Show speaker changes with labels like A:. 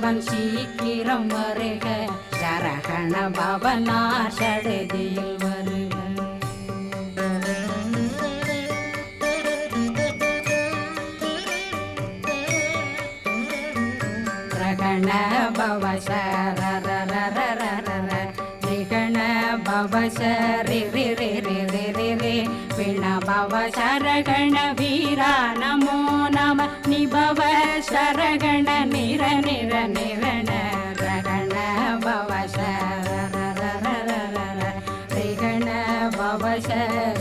A: பவன் சீக்கிரம் வருக சரகண பவனார் சடுதியில் வருக ரகண பவ சரரரரரர ரிகண பவ சரி ரி ரி ரி ரி ரி ரி பிண பவ சரகண வீரா நமோ நம நிபவ சரகண நிர நிர நிரண ரகண பவ சரரரரர ரிகண பவ சரி